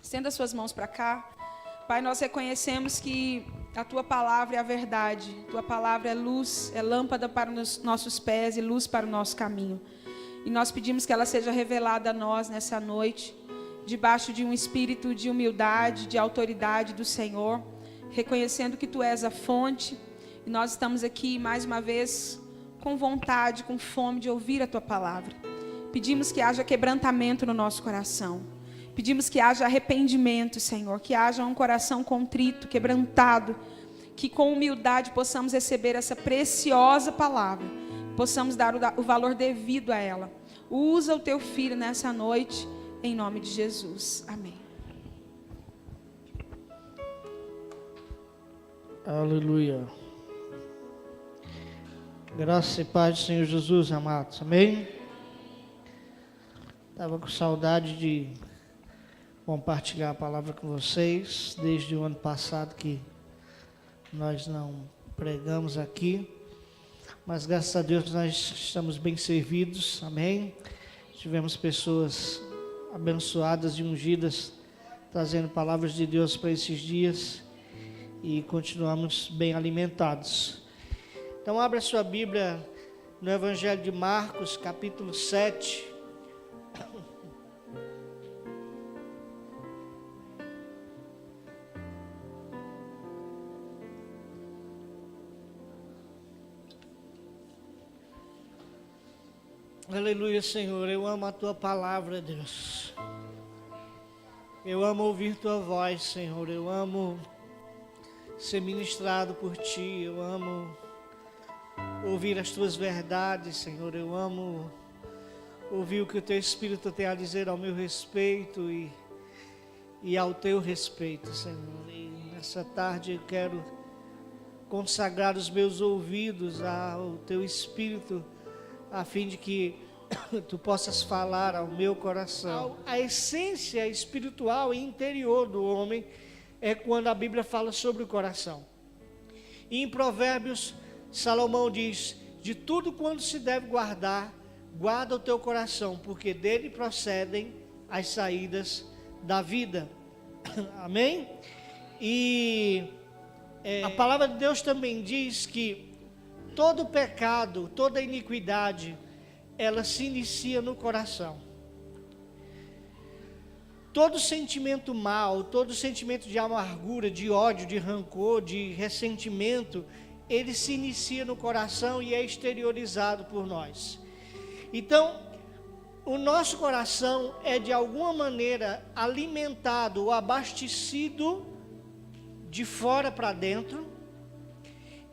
Estenda suas mãos para cá. Pai, nós reconhecemos que a Tua palavra é a verdade. Tua palavra é luz, é lâmpada para os nossos pés e luz para o nosso caminho. E nós pedimos que ela seja revelada a nós nessa noite, debaixo de um espírito de humildade, de autoridade do Senhor, reconhecendo que Tu és a fonte. E nós estamos aqui mais uma vez com vontade, com fome de ouvir a Tua palavra. Pedimos que haja quebrantamento no nosso coração. Pedimos que haja arrependimento, Senhor, que haja um coração contrito, quebrantado, que com humildade possamos receber essa preciosa palavra, possamos dar o valor devido a ela. Usa o Teu Filho nessa noite, em nome de Jesus. Amém. Aleluia. Graça e paz do Senhor Jesus, amados. Amém? Estava com saudade de compartilhar a palavra com vocês, desde o ano passado que nós não pregamos aqui, mas graças a Deus nós estamos bem servidos, amém? Tivemos pessoas abençoadas e ungidas, trazendo palavras de Deus para esses dias, e continuamos bem alimentados. Então abra sua Bíblia no Evangelho de Marcos, capítulo 7, aleluia, Senhor, eu amo a Tua palavra, Deus. Eu amo ouvir Tua voz, Senhor. Eu amo ser ministrado por Ti. Eu amo ouvir as Tuas verdades, Senhor. Eu amo ouvir o que o Teu Espírito tem a dizer ao meu respeito e ao Teu respeito, Senhor. E nessa tarde eu quero consagrar os meus ouvidos ao Teu Espírito, a fim de que Tu possas falar ao meu coração. A essência espiritual e interior do homem é quando a Bíblia fala sobre o coração. E em Provérbios, Salomão diz: de tudo quanto se deve guardar, guarda o teu coração, porque dele procedem as saídas da vida. Amém? E a palavra de Deus também diz que todo pecado, toda iniquidade, ela se inicia no coração. Todo sentimento mau, todo sentimento de amargura, de ódio, de rancor, de ressentimento, ele se inicia no coração e é exteriorizado por nós. Então, o nosso coração é de alguma maneira alimentado ou abastecido de fora para dentro,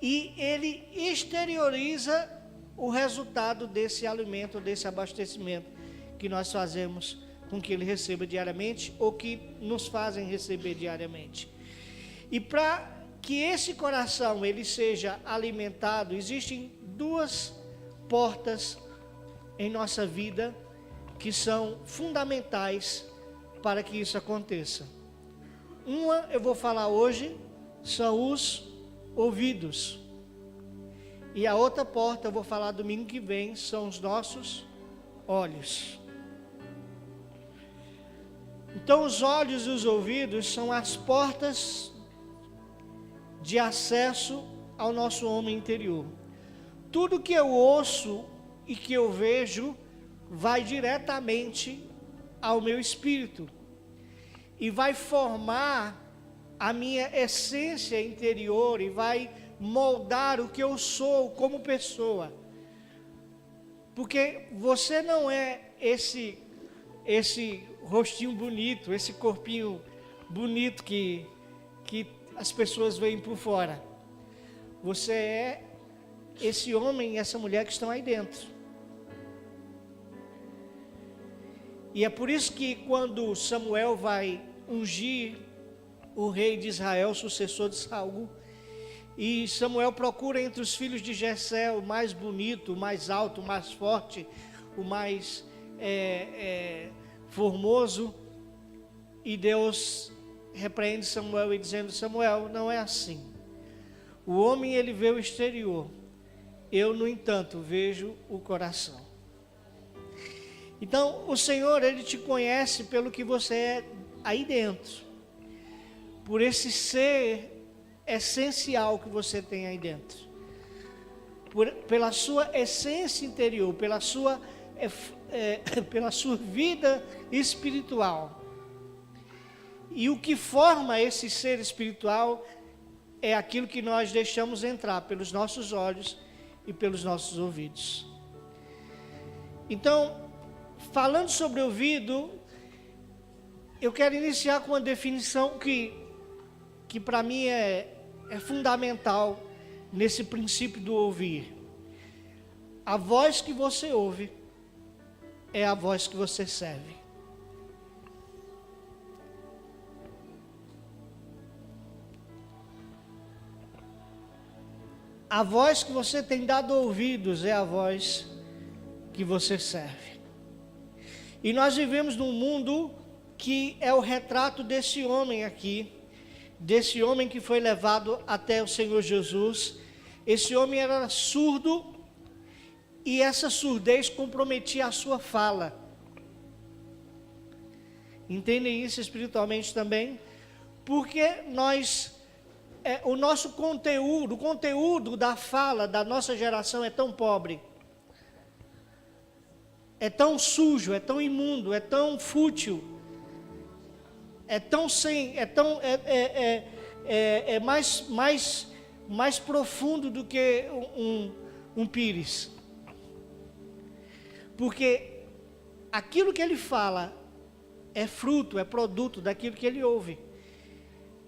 e ele exterioriza o resultado desse alimento, desse abastecimento que nós fazemos com que ele receba diariamente, ou que nos fazem receber diariamente. E para que esse coração ele seja alimentado, existem duas portas em nossa vida que são fundamentais para que isso aconteça. Uma eu vou falar hoje, são os ouvidos. E a outra porta eu vou falar domingo que vem, são os nossos olhos. Então os olhos e os ouvidos são as portas de acesso ao nosso homem interior. Tudo que eu ouço e que eu vejo vai diretamente ao meu espírito e vai formar a minha essência interior e vai moldar o que eu sou como pessoa. Porque você não é esse rostinho bonito, esse corpinho bonito que as pessoas veem por fora. Você é esse homem e essa mulher que estão aí dentro. E é por isso que quando Samuel vai ungir o rei de Israel, sucessor de Saul, e Samuel procura entre os filhos de Jessé o mais bonito, o mais alto, o mais forte, o mais formoso, e Deus repreende Samuel e dizendo: Samuel, não é assim. O homem ele vê o exterior, eu no entanto vejo o coração. Então o Senhor ele te conhece pelo que você é aí dentro, por esse ser essencial que você tem aí dentro, pela sua essência interior, pela sua vida espiritual. E o que forma esse ser espiritual é aquilo que nós deixamos entrar pelos nossos olhos e pelos nossos ouvidos. Então, falando sobre ouvido, eu quero iniciar com uma definição que para mim é fundamental nesse princípio do ouvir. A voz que você ouve é a voz que você serve. A voz que você tem dado ouvidos é a voz que você serve. E nós vivemos num mundo que é o retrato desse homem aqui, desse homem que foi levado até o Senhor Jesus. Esse homem era surdo e essa surdez comprometia a sua fala. Entendem isso espiritualmente também? Porque o nosso conteúdo, o conteúdo da fala da nossa geração é tão pobre, é tão sujo, é tão imundo, é tão fútil, é tão sem, é mais profundo do que um pires. Porque aquilo que ele fala é fruto, é produto daquilo que ele ouve.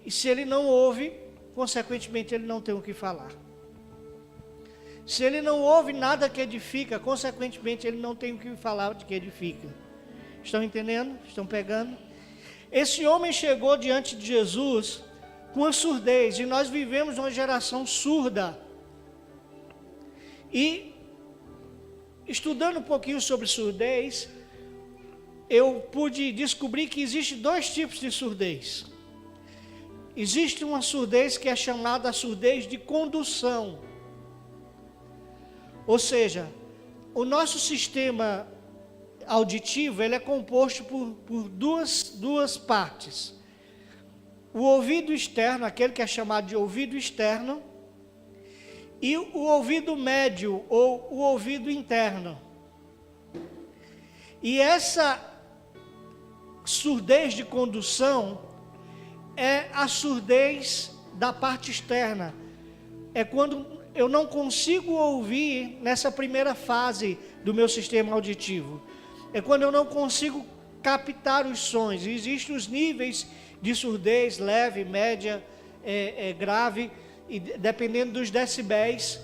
E se ele não ouve, consequentemente ele não tem o que falar. Se ele não ouve nada que edifica, consequentemente ele não tem o que falar de que edifica. Estão entendendo? Estão pegando? Esse homem chegou diante de Jesus com a surdez, e nós vivemos uma geração surda. E estudando um pouquinho sobre surdez, eu pude descobrir que existe dois tipos de surdez. Existe uma surdez que é chamada surdez de condução. Ou seja, o nosso sistema auditivo ele é composto por duas partes. O ouvido externo, aquele que é chamado de ouvido externo, e o ouvido médio ou o ouvido interno. E essa surdez de condução é a surdez da parte externa. É quando eu não consigo ouvir nessa primeira fase do meu sistema auditivo. É quando eu não consigo captar os sons. Existem os níveis de surdez, leve, média, grave, e dependendo dos decibéis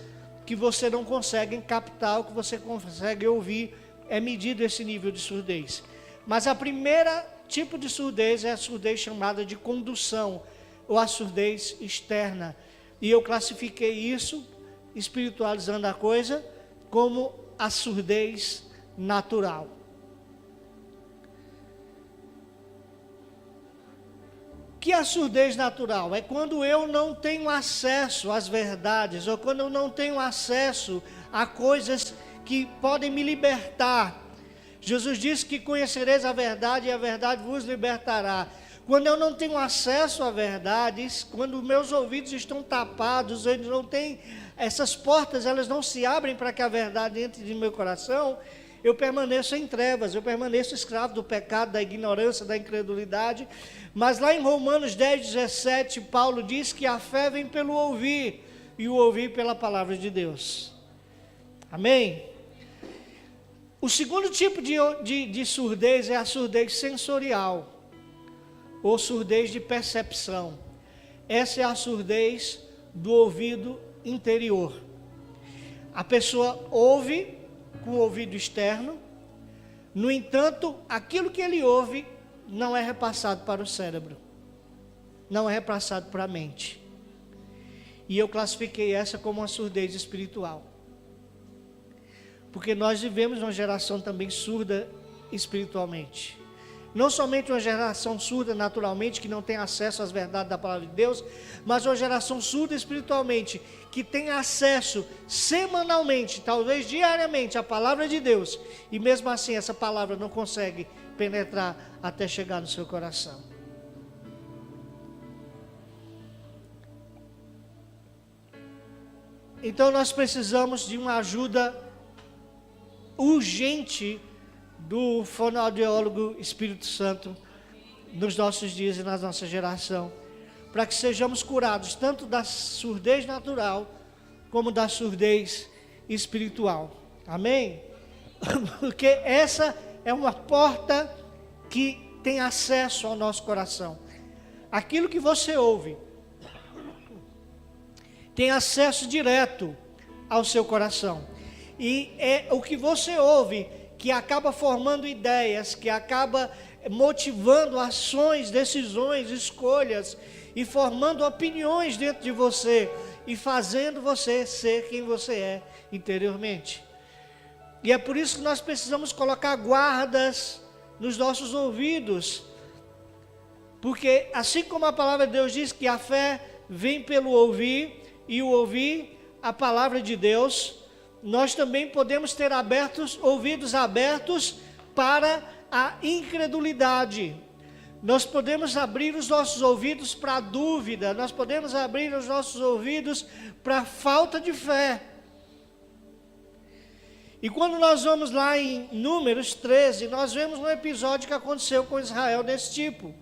que você não consegue captar, o que você consegue ouvir, é medido esse nível de surdez. Mas a primeira tipo de surdez é a surdez chamada de condução, ou a surdez externa. E eu classifiquei isso, espiritualizando a coisa, como a surdez natural. Que a surdez natural é quando eu não tenho acesso às verdades, ou quando eu não tenho acesso a coisas que podem me libertar. Jesus disse que conhecereis a verdade e a verdade vos libertará. Quando eu não tenho acesso a verdades, quando meus ouvidos estão tapados, eles não têm, essas portas elas não se abrem para que a verdade entre no meu coração, eu permaneço em trevas, eu permaneço escravo do pecado, da ignorância, da incredulidade. Mas lá em Romanos 10:17, Paulo diz que a fé vem pelo ouvir, e o ouvir pela palavra de Deus. Amém? O segundo tipo de surdez é a surdez sensorial, ou surdez de percepção. Essa é a surdez do ouvido interior. A pessoa ouve com o ouvido externo, no entanto, aquilo que ele ouve não é repassado para o cérebro, não é repassado para a mente. E eu classifiquei essa como uma surdez espiritual. Porque nós vivemos uma geração também surda espiritualmente. Não somente uma geração surda naturalmente, que não tem acesso às verdades da palavra de Deus, mas uma geração surda espiritualmente, que tem acesso semanalmente, talvez diariamente, à palavra de Deus, e mesmo assim essa palavra não consegue penetrar até chegar no seu coração. Então nós precisamos de uma ajuda urgente do fonoaudiólogo Espírito Santo nos nossos dias e na nossa geração, para que sejamos curados tanto da surdez natural como da surdez espiritual. Amém? Porque essa é uma porta que tem acesso ao nosso coração. Aquilo que você ouve tem acesso direto ao seu coração. E é o que você ouve que acaba formando ideias, que acaba motivando ações, decisões, escolhas e formando opiniões dentro de você e fazendo você ser quem você é interiormente. E é por isso que nós precisamos colocar guardas nos nossos ouvidos, porque assim como a palavra de Deus diz que a fé vem pelo ouvir e o ouvir a palavra de Deus, nós também podemos ter ouvidos abertos para a incredulidade. Nós podemos abrir os nossos ouvidos para a dúvida, nós podemos abrir os nossos ouvidos para a falta de fé. E quando nós vamos lá em Números 13, nós vemos um episódio que aconteceu com Israel desse tipo.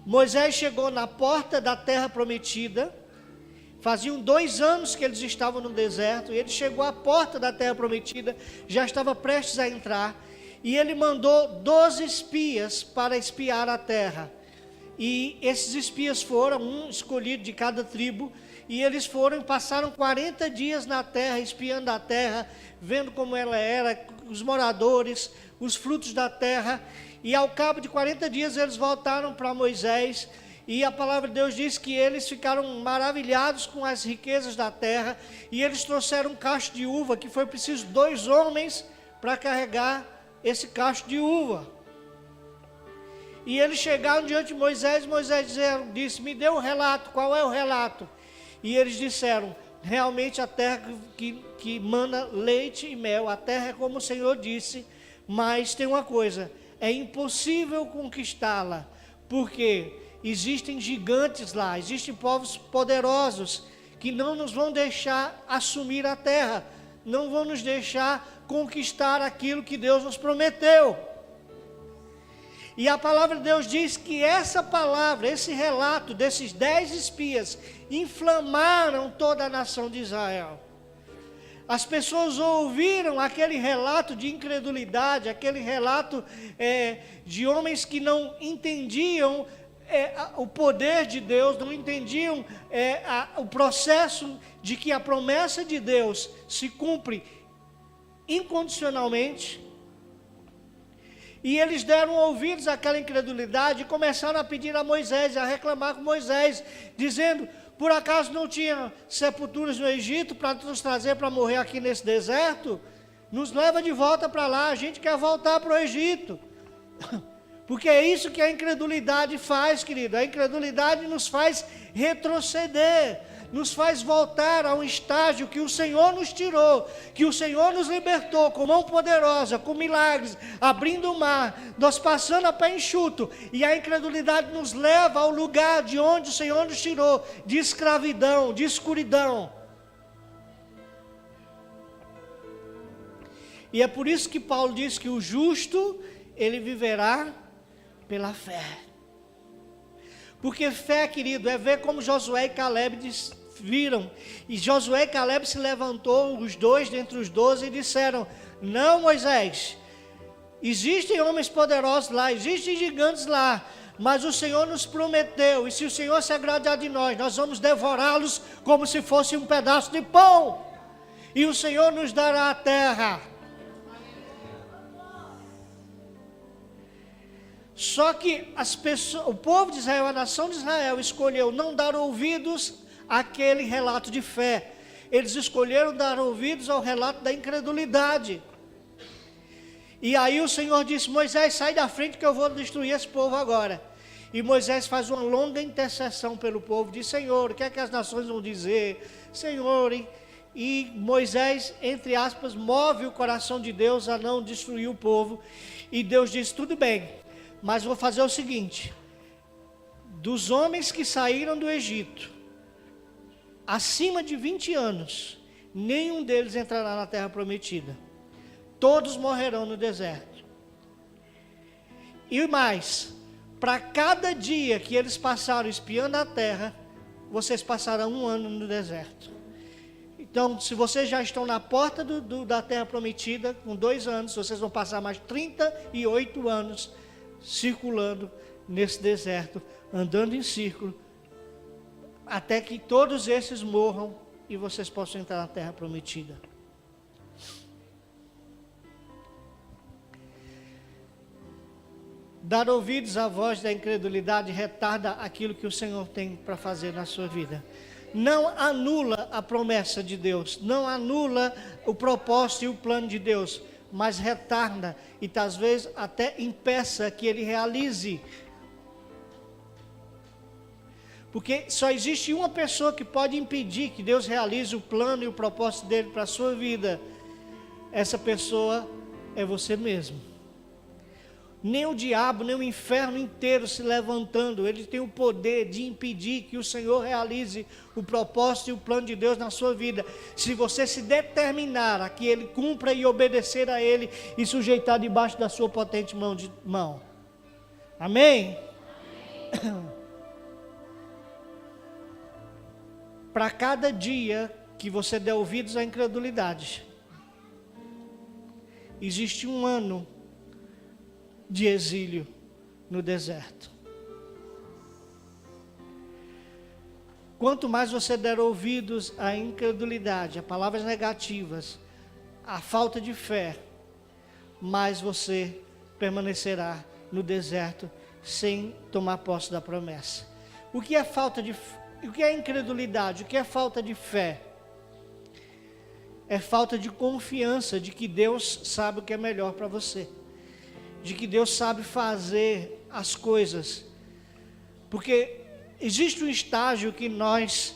Moisés chegou na porta da terra prometida, faziam 2 anos que eles estavam no deserto, e ele chegou à porta da terra prometida, já estava prestes a entrar, e ele mandou 12 espias para espiar a terra. E esses espias foram, um escolhido de cada tribo, e eles foram e passaram 40 dias na terra, espiando a terra, vendo como ela era, os moradores, os frutos da terra. E ao cabo de 40 dias eles voltaram para Moisés, e a palavra de Deus diz que eles ficaram maravilhados com as riquezas da terra, e eles trouxeram um cacho de uva, que foi preciso 2 homens para carregar esse cacho de uva. E eles chegaram diante de Moisés, e Moisés disse, me dê um relato, qual é o relato? E eles disseram, realmente a terra que mana leite e mel, a terra é como o Senhor disse, mas tem uma coisa, é impossível conquistá-la, porque existem gigantes lá, existem povos poderosos, que não nos vão deixar assumir a terra, não vão nos deixar conquistar aquilo que Deus nos prometeu. E a palavra de Deus diz que essa palavra, esse relato desses 10 espias, inflamaram toda a nação de Israel. As pessoas ouviram aquele relato de incredulidade, aquele relato de homens que não entendiam o poder de Deus, não entendiam o processo de que a promessa de Deus se cumpre incondicionalmente. E eles deram ouvidos àquela incredulidade e começaram a pedir a Moisés, a reclamar com Moisés, dizendo, por acaso não tinha sepulturas no Egito para nos trazer para morrer aqui nesse deserto? Nos leva de volta para lá, a gente quer voltar para o Egito. Porque é isso que a incredulidade faz, querido. A incredulidade nos faz retroceder, nos faz voltar a um estágio que o Senhor nos tirou, que o Senhor nos libertou com mão poderosa, com milagres, abrindo o mar, nós passando a pé enxuto, e a incredulidade nos leva ao lugar de onde o Senhor nos tirou, de escravidão, de escuridão. E é por isso que Paulo diz que o justo, ele viverá pela fé. Porque fé, querido, é ver como Josué e Caleb viram. E Josué e Caleb se levantou, os dois dentre os 12, e disseram, não, Moisés, existem homens poderosos lá, existem gigantes lá, mas o Senhor nos prometeu, e se o Senhor se agradar de nós vamos devorá-los como se fosse um pedaço de pão, e o Senhor nos dará a terra. Só que o povo de Israel, a nação de Israel, escolheu não dar ouvidos àquele relato de fé. Eles escolheram dar ouvidos ao relato da incredulidade. E aí o Senhor disse, Moisés, sai da frente que eu vou destruir esse povo agora. E Moisés faz uma longa intercessão pelo povo, diz, Senhor, o que é que as nações vão dizer? Senhor, e Moisés, entre aspas, move o coração de Deus a não destruir o povo. E Deus diz, tudo bem, mas vou fazer o seguinte, dos homens que saíram do Egito, acima de 20 anos, nenhum deles entrará na terra prometida. Todos morrerão no deserto. E mais, para cada dia que eles passaram espiando a terra, vocês passarão 1 ano no deserto. Então, se vocês já estão na porta da terra prometida, com 2 anos, vocês vão passar mais 38 anos circulando nesse deserto, andando em círculo, até que todos esses morram e vocês possam entrar na terra prometida. Dar ouvidos à voz da incredulidade retarda aquilo que o Senhor tem para fazer na sua vida. Não anula a promessa de Deus, não anula o propósito e o plano de Deus, mas retarda e às vezes até impeça que Ele realize. Porque só existe uma pessoa que pode impedir que Deus realize o plano e o propósito dele para a sua vida. Essa pessoa é você mesmo. Nem o diabo, nem o inferno inteiro se levantando, ele tem o poder de impedir que o Senhor realize o propósito e o plano de Deus na sua vida. Se você se determinar a que Ele cumpra e obedecer a Ele e sujeitar debaixo da sua potente mão. Amém? Para cada dia que você der ouvidos à incredulidade, existe 1 ano de exílio no deserto. Quanto mais você der ouvidos à incredulidade, a palavras negativas, a falta de fé, mais você permanecerá no deserto sem tomar posse da promessa. O que é o que é incredulidade? O que é falta de fé? É falta de confiança de que Deus sabe o que é melhor para você, de que Deus sabe fazer as coisas, porque existe um estágio que nós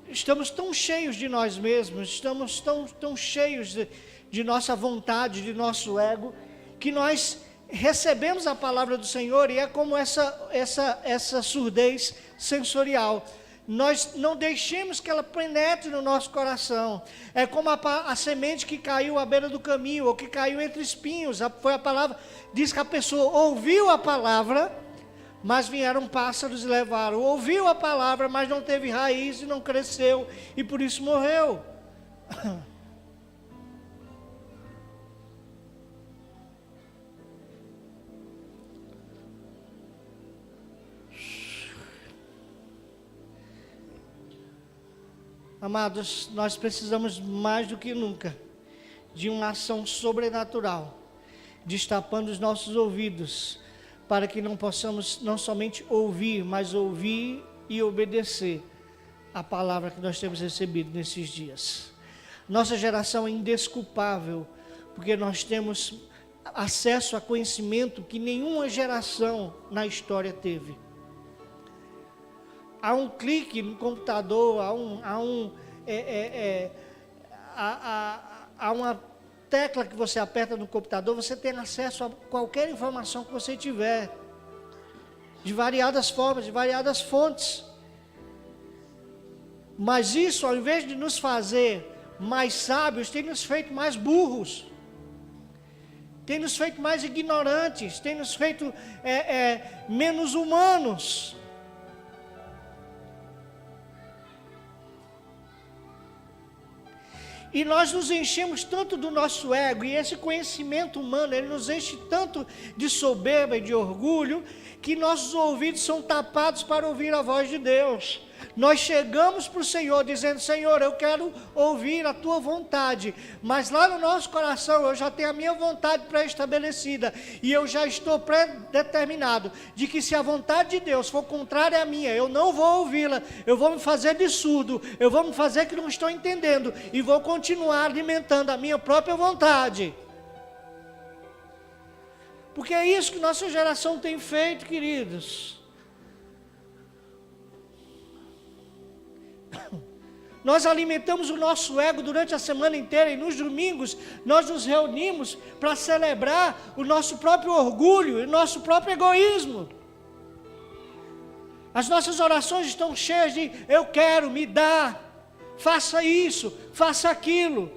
estamos tão cheios de nós mesmos, estamos tão cheios de nossa vontade, de nosso ego, que nós recebemos a palavra do Senhor e é como essa surdez sensorial. Nós não deixemos que ela penetre no nosso coração. É como a semente que caiu à beira do caminho, ou que caiu entre espinhos. Foi a palavra, diz que a pessoa ouviu a palavra, mas vieram pássaros e levaram. Ouviu a palavra, mas não teve raiz e não cresceu, e por isso morreu. Amados, nós precisamos mais do que nunca de uma ação sobrenatural, destapando os nossos ouvidos, para que não possamos não somente ouvir, mas ouvir e obedecer a palavra que nós temos recebido nesses dias. Nossa geração é indesculpável, porque nós temos acesso a conhecimento que nenhuma geração na história teve. Há um clique no computador, há uma tecla que você aperta no computador, você tem acesso a qualquer informação que você tiver, de variadas formas, de variadas fontes. Mas isso, ao invés de nos fazer mais sábios, tem nos feito mais burros, tem nos feito mais ignorantes, tem nos feito menos humanos. E nós nos enchemos tanto do nosso ego, e esse conhecimento humano, ele nos enche tanto de soberba e de orgulho, que nossos ouvidos são tapados para ouvir a voz de Deus. Nós chegamos para o Senhor dizendo: Senhor, eu quero ouvir a Tua vontade, mas lá no nosso coração eu já tenho a minha vontade pré-estabelecida, e eu já estou pré-determinado de que se a vontade de Deus for contrária à minha, eu não vou ouvi-la, eu vou me fazer de surdo, eu vou me fazer que não estou entendendo, e vou continuar alimentando a minha própria vontade. Porque é isso que nossa geração tem feito, queridos. Nós alimentamos o nosso ego durante a semana inteira, e nos domingos nós nos reunimos para celebrar o nosso próprio orgulho e o nosso próprio egoísmo. As nossas orações estão cheias de eu quero, me dá, faça isso, faça aquilo.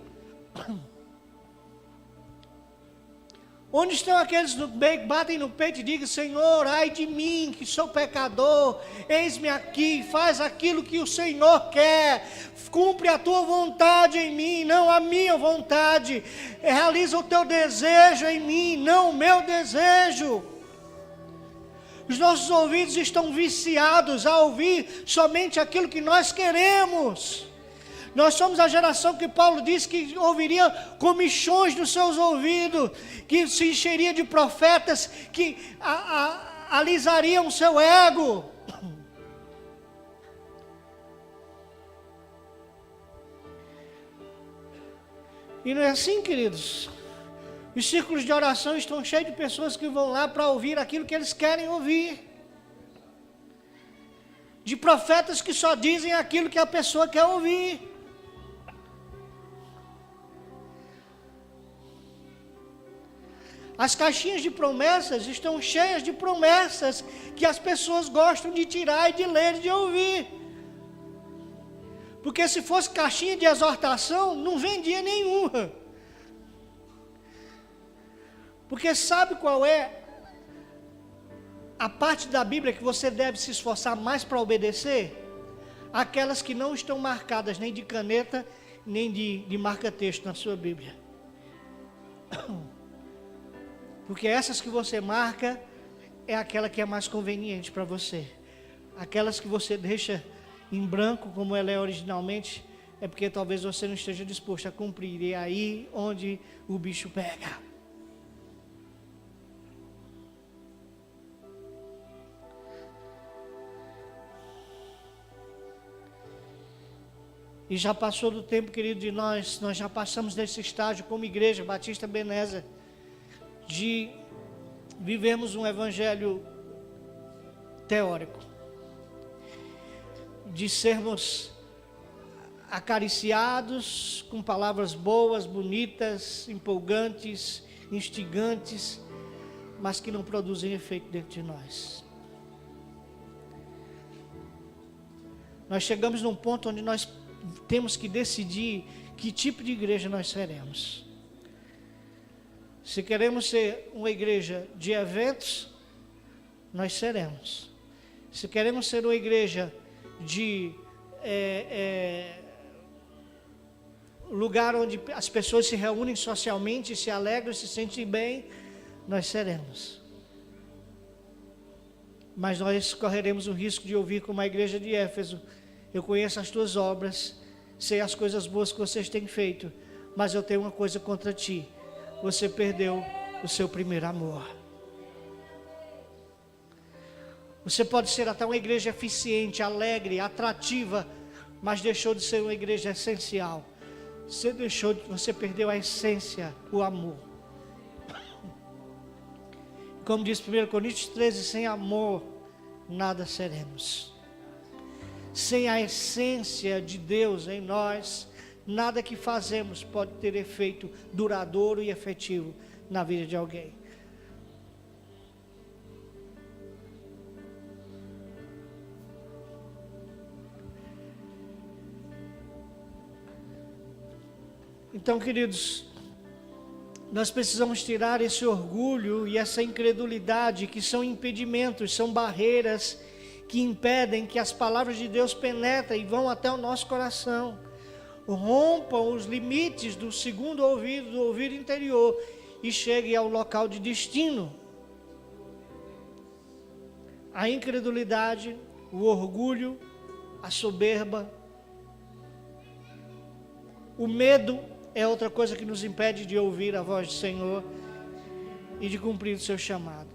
Onde estão aqueles que batem no peito e digam, Senhor, ai de mim, que sou pecador, eis-me aqui, faz aquilo que o Senhor quer, cumpre a tua vontade em mim, não a minha vontade, realiza o teu desejo em mim, não o meu desejo. Os nossos ouvidos estão viciados a ouvir somente aquilo que nós queremos. Nós somos a geração que Paulo disse que ouviria comichões nos seus ouvidos, que se encheria de profetas que alisariam o seu ego. E não é assim, queridos. Os círculos de oração estão cheios de pessoas que vão lá para ouvir aquilo que eles querem ouvir. De profetas que só dizem aquilo que a pessoa quer ouvir. As caixinhas de promessas estão cheias de promessas que as pessoas gostam de tirar e de ler e de ouvir. Porque se fosse caixinha de exortação, não vendia nenhuma. Porque sabe qual é a parte da Bíblia que você deve se esforçar mais para obedecer? Aquelas que não estão marcadas nem de caneta, nem de marca-texto na sua Bíblia. Porque essas que você marca é aquela que é mais conveniente para você. Aquelas que você deixa em branco, como ela é originalmente, é porque talvez você não esteja disposto a cumprir. E é aí onde o bicho pega. E já passou do tempo, querido, de nós já passamos desse estágio como Igreja Batista Ebenezer, de vivemos um evangelho teórico, de sermos acariciados com palavras boas, bonitas, empolgantes, instigantes, mas que não produzem efeito dentro de nós. Nós chegamos num ponto onde nós temos que decidir que tipo de igreja nós seremos. Se queremos ser uma igreja de eventos, nós seremos. Se queremos ser uma igreja de lugar onde as pessoas se reúnem socialmente, se alegram, se sentem bem, nós seremos. Mas nós correremos o risco de ouvir como a igreja de Éfeso: eu conheço as tuas obras, sei as coisas boas que vocês têm feito, mas eu tenho uma coisa contra ti: você perdeu o seu primeiro amor. Você pode ser até uma igreja eficiente, alegre, atrativa, mas deixou de ser uma igreja essencial. Você perdeu a essência, o amor. Como diz 1 Coríntios 13, sem amor nada seremos. Sem a essência de Deus em nós, nada que fazemos pode ter efeito duradouro e efetivo na vida de alguém. Então, queridos, nós precisamos tirar esse orgulho e essa incredulidade que são impedimentos, são barreiras que impedem que as palavras de Deus penetrem e vão até o nosso coração. Rompam os limites do segundo ouvido, do ouvido interior, e cheguem ao local de destino. A incredulidade, o orgulho, a soberba, o medo é outra coisa que nos impede de ouvir a voz do Senhor e de cumprir o seu chamado.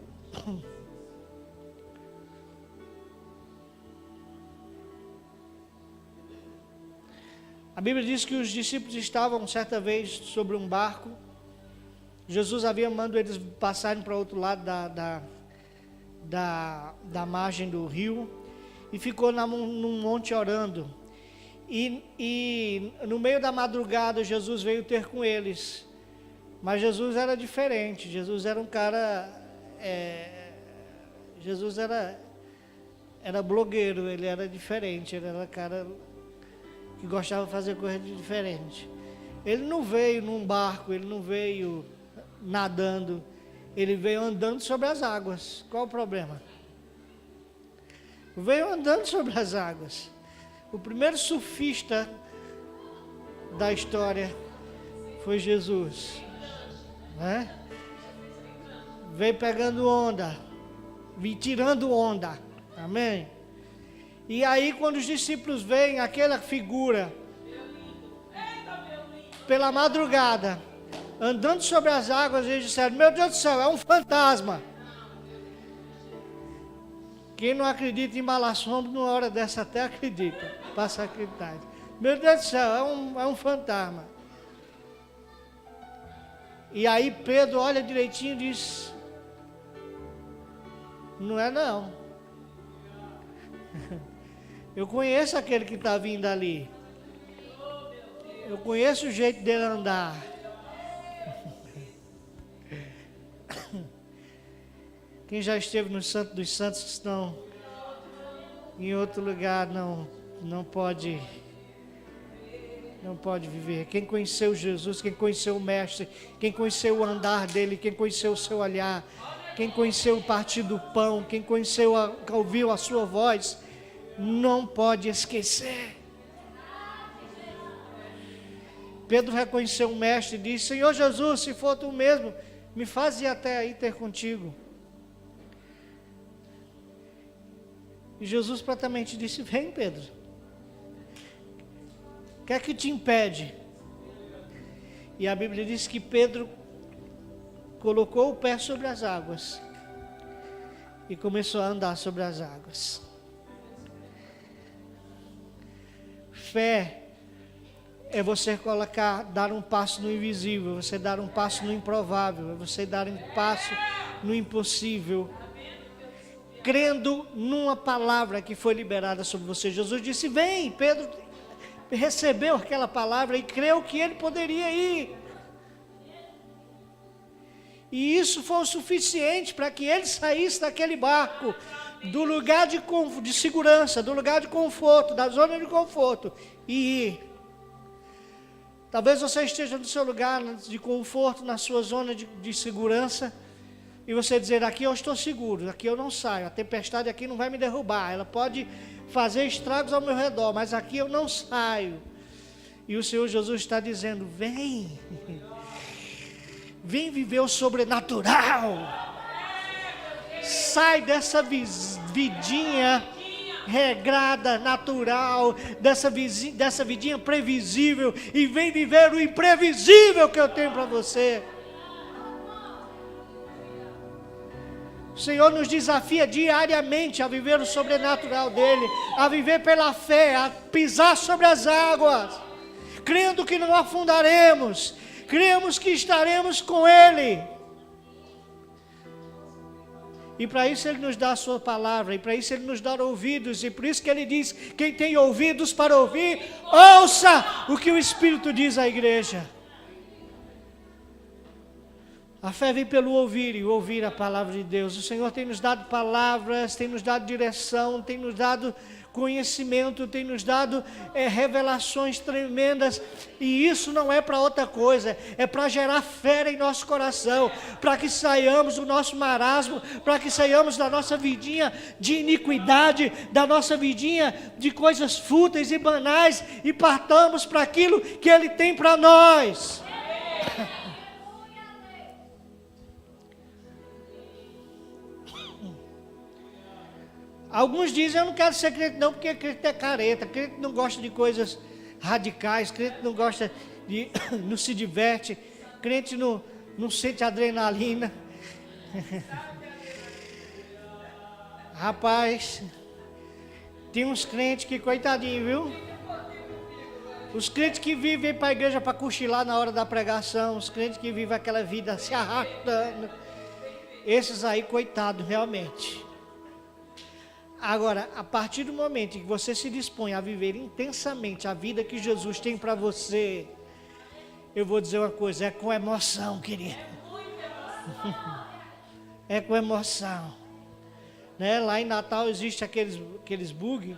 A Bíblia diz que os discípulos estavam certa vez sobre um barco. Jesus havia mandado eles passarem para o outro lado da margem do rio, e ficou num monte orando. E no meio da madrugada Jesus veio ter com eles. Mas Jesus era diferente. Jesus era um cara, Jesus era era blogueiro, ele era diferente, ele era cara que gostava de fazer coisa diferente. Ele não veio num barco, ele não veio nadando, ele veio andando sobre as águas. Qual o problema? Veio andando sobre as águas. O primeiro surfista da história foi Jesus, né? Veio pegando onda, veio tirando onda, amém? E aí quando os discípulos veem aquela figura, pela madrugada, andando sobre as águas, eles disseram: meu Deus do céu, é um fantasma. Quem não acredita em bala-sombra, numa hora dessa até acredita, passa a acreditar. Meu Deus do céu, é um fantasma. E aí Pedro olha direitinho e diz: não é não. Eu conheço aquele que está vindo ali. Eu conheço o jeito dele andar. Quem já esteve no Santo dos Santos que estão em outro lugar não pode viver. Quem conheceu Jesus, quem conheceu o Mestre, quem conheceu o andar dele, quem conheceu o seu olhar, quem conheceu o partir do pão, quem ouviu a sua voz, não pode esquecer. Pedro reconheceu o Mestre e disse: Senhor Jesus, se for tu mesmo, me faz ir até aí ter contigo. E Jesus prontamente disse: vem, Pedro. O que é que te impede? E a Bíblia diz que Pedro colocou o pé sobre as águas e começou a andar sobre as águas. Fé é você dar um passo no invisível, você dar um passo no improvável, é você dar um passo no impossível, crendo numa palavra que foi liberada sobre você. Jesus disse: vem. Pedro recebeu aquela palavra e creu que ele poderia ir. E isso foi o suficiente para que ele saísse daquele barco, do lugar de segurança, do lugar de conforto, da zona de conforto, e ir. Talvez você esteja no seu lugar de conforto, na sua zona de segurança, e você dizer: aqui eu estou seguro, aqui eu não saio, a tempestade aqui não vai me derrubar, ela pode fazer estragos ao meu redor, mas aqui eu não saio. E o Senhor Jesus está dizendo: vem, vem viver o sobrenatural, sai dessa vidinha regrada, natural, dessa vidinha previsível, e vem viver o imprevisível que eu tenho para você. O Senhor nos desafia diariamente a viver o sobrenatural dele, a viver pela fé, a pisar sobre as águas, crendo que não afundaremos, cremos que estaremos com ele. E para isso ele nos dá a sua palavra, e para isso ele nos dá ouvidos, e por isso que ele diz: quem tem ouvidos para ouvir, ouça o que o Espírito diz à igreja. A fé vem pelo ouvir, e ouvir a palavra de Deus. O Senhor tem nos dado palavras, tem nos dado direção, tem nos dado conhecimento, tem nos dado revelações tremendas, e isso não é para outra coisa, é para gerar fé em nosso coração, para que saiamos do nosso marasmo, para que saiamos da nossa vidinha de iniquidade, da nossa vidinha de coisas fúteis e banais, e partamos para aquilo que Ele tem para nós. Alguns dizem: eu não quero ser crente não, porque crente é careta, crente não gosta de coisas radicais, crente não gosta de, não se diverte, crente não sente adrenalina. Rapaz, tem uns crentes que coitadinho, viu? Os crentes que vivem para a igreja para cochilar na hora da pregação, os crentes que vivem aquela vida se arrastando, esses aí, coitado, realmente. Agora, a partir do momento em que você se dispõe a viver intensamente a vida que Jesus tem para você, eu vou dizer uma coisa: é com emoção, querido. É com emoção. né? Lá em Natal existe aqueles bug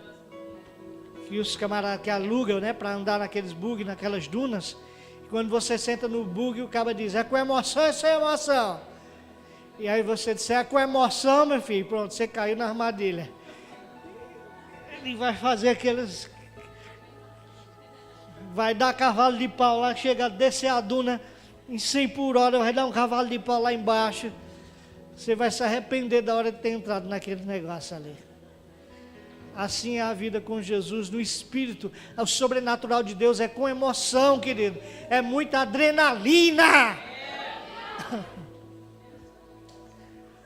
que os camaradas que alugam, né, para andar naqueles bug, naquelas dunas. E quando você senta no bug, o cara diz: é com emoção, é sem emoção. E aí você diz: é com emoção, meu filho. Pronto, você caiu na armadilha. Ele vai fazer aqueles... vai dar cavalo de pau lá, chega a descer a duna em 100 por hora, vai dar um cavalo de pau lá embaixo. Você vai se arrepender da hora de ter entrado naquele negócio ali. Assim é a vida com Jesus no Espírito. O sobrenatural de Deus é com emoção, querido. É muita adrenalina.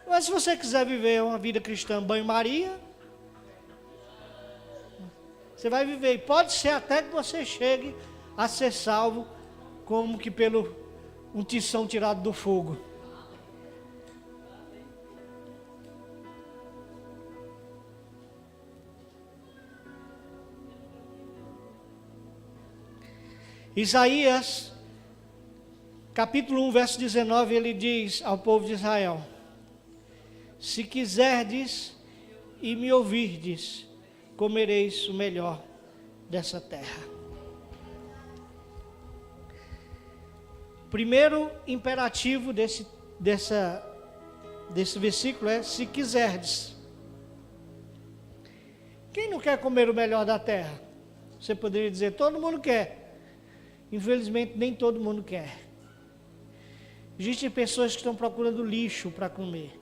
Mas se você quiser viver uma vida cristã banho-maria, você vai viver. E pode ser até que você chegue a ser salvo, como que pelo um tição tirado do fogo. Isaías, capítulo 1, verso 19, ele diz ao povo de Israel: se quiserdes e me ouvirdes, comereis o melhor dessa terra. Primeiro imperativo desse versículo é: se quiserdes. Quem não quer comer o melhor da terra? Você poderia dizer: todo mundo quer. Infelizmente, nem todo mundo quer. Existem pessoas que estão procurando lixo para comer.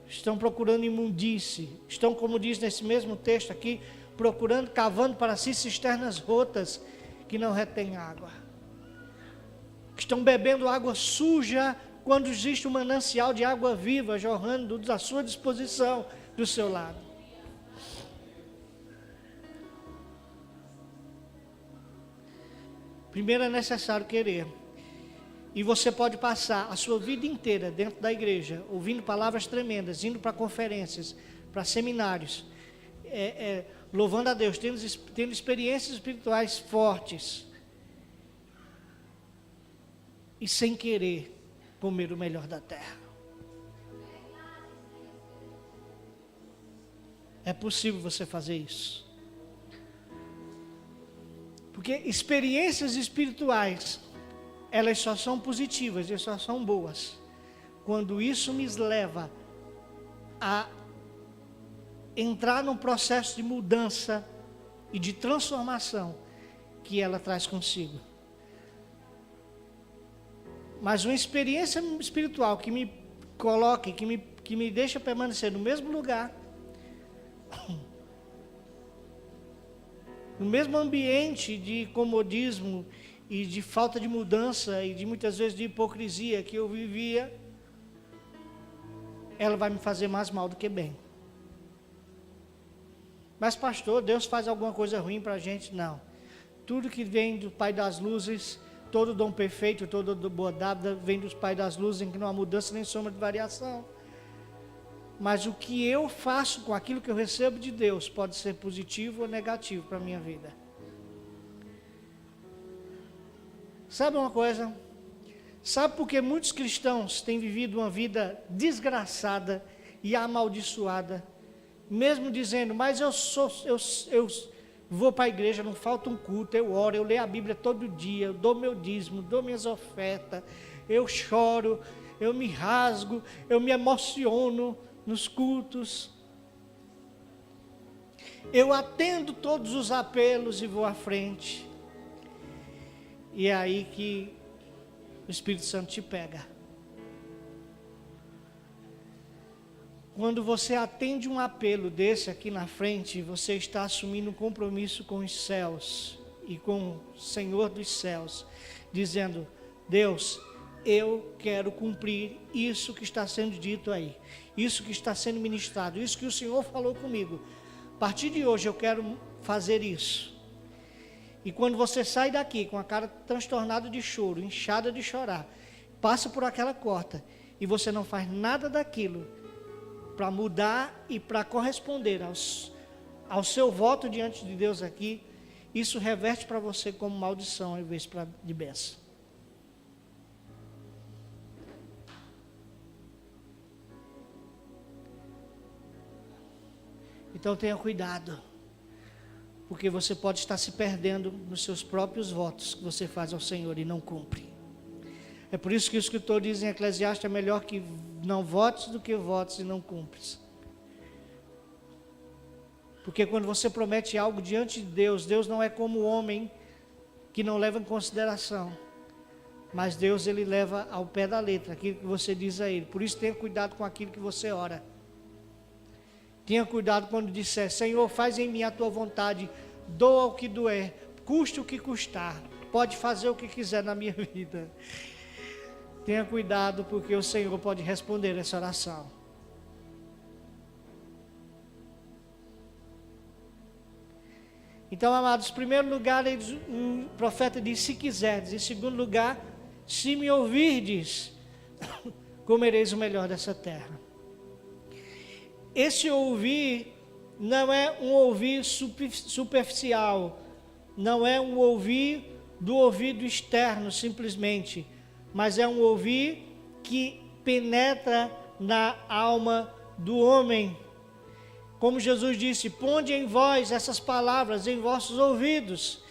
Estão procurando imundície. Estão, como diz nesse mesmo texto aqui, procurando, cavando para si cisternas rotas que não retêm água. Estão bebendo água suja quando existe um manancial de água viva jorrando à sua disposição, do seu lado. Primeiro é necessário querer. E você pode passar a sua vida inteira dentro da igreja, ouvindo palavras tremendas, indo para conferências, para seminários, louvando a Deus, tendo experiências espirituais fortes, e sem querer comer o melhor da terra. É possível você fazer isso. Porque experiências espirituais, elas só são positivas e só são boas quando isso me leva a entrar num processo de mudança e de transformação que ela traz consigo. Mas uma experiência espiritual que me coloque, que me deixa permanecer no mesmo lugar, no mesmo ambiente de comodismo e de falta de mudança e de muitas vezes de hipocrisia que eu vivia, ela vai me fazer mais mal do que bem. Mas pastor, Deus faz alguma coisa ruim para a gente? Não. Tudo que vem do Pai das Luzes, todo dom perfeito, toda boa dádiva vem dos Pai das Luzes, em que não há mudança nem sombra de variação. Mas o que eu faço com aquilo que eu recebo de Deus pode ser positivo ou negativo para a minha vida. Sabe uma coisa? Sabe por que muitos cristãos têm vivido uma vida desgraçada e amaldiçoada? Mesmo dizendo: mas eu vou para a igreja, não falta um culto, eu oro, eu leio a Bíblia todo dia, eu dou meu dízimo, dou minhas ofertas, eu choro, eu me rasgo, eu me emociono nos cultos, eu atendo todos os apelos e vou à frente. E é aí que o Espírito Santo te pega. Quando você atende um apelo desse aqui na frente, você está assumindo um compromisso com os céus e com o Senhor dos céus, dizendo: Deus, eu quero cumprir isso que está sendo dito aí, isso que está sendo ministrado, isso que o Senhor falou comigo. A partir de hoje eu quero fazer isso. E quando você sai daqui com a cara transtornada de choro, inchada de chorar, passa por aquela porta e você não faz nada daquilo para mudar e para corresponder ao seu voto diante de Deus aqui, isso reverte para você como maldição ao invés de bênção. Então tenha cuidado, porque você pode estar se perdendo nos seus próprios votos que você faz ao Senhor e não cumpre. É por isso que o escritor diz em Eclesiastes: é melhor que não votes do que votes e não cumpres. Porque quando você promete algo diante de Deus, Deus não é como o homem que não leva em consideração. Mas Deus, Ele leva ao pé da letra aquilo que você diz a Ele. Por isso tenha cuidado com aquilo que você ora. Tenha cuidado quando disser: Senhor, faz em mim a tua vontade, doa o que doer, custe o que custar, pode fazer o que quiser na minha vida. Tenha cuidado, porque o Senhor pode responder essa oração. Então, amados, em primeiro lugar, o profeta diz: se quiserdes. Em segundo lugar, se me ouvirdes, comereis o melhor dessa terra. Esse ouvir não é um ouvir superficial, não é um ouvir do ouvido externo simplesmente, mas é um ouvir que penetra na alma do homem. Como Jesus disse: ponde em vós essas palavras em vossos ouvidos.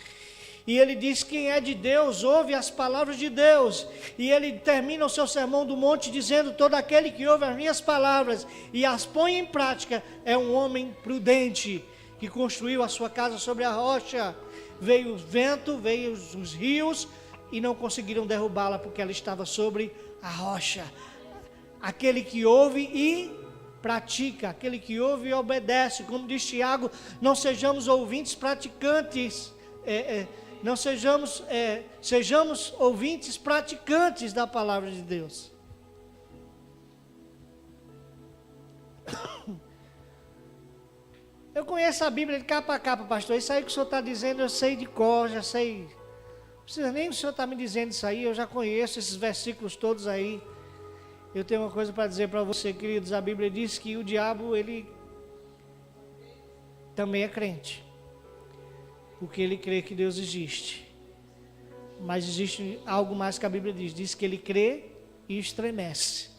E ele diz: quem é de Deus, ouve as palavras de Deus. E ele termina o seu sermão do monte dizendo: todo aquele que ouve as minhas palavras e as põe em prática é um homem prudente, que construiu a sua casa sobre a rocha. Veio o vento, veio os rios, e não conseguiram derrubá-la, porque ela estava sobre a rocha. Aquele que ouve e pratica, aquele que ouve e obedece. Como diz Tiago: não sejamos ouvintes praticantes, sejamos ouvintes praticantes da palavra de Deus. Eu conheço a Bíblia de capa a capa, pastor. Isso aí que o senhor está dizendo eu sei de cor, já sei. Não precisa nem o senhor estar me dizendo isso aí, eu já conheço esses versículos todos aí. Eu tenho uma coisa para dizer para você, queridos. A Bíblia diz que o diabo, ele também é crente, porque ele crê que Deus existe. Mas existe algo mais que a Bíblia diz que ele crê e estremece.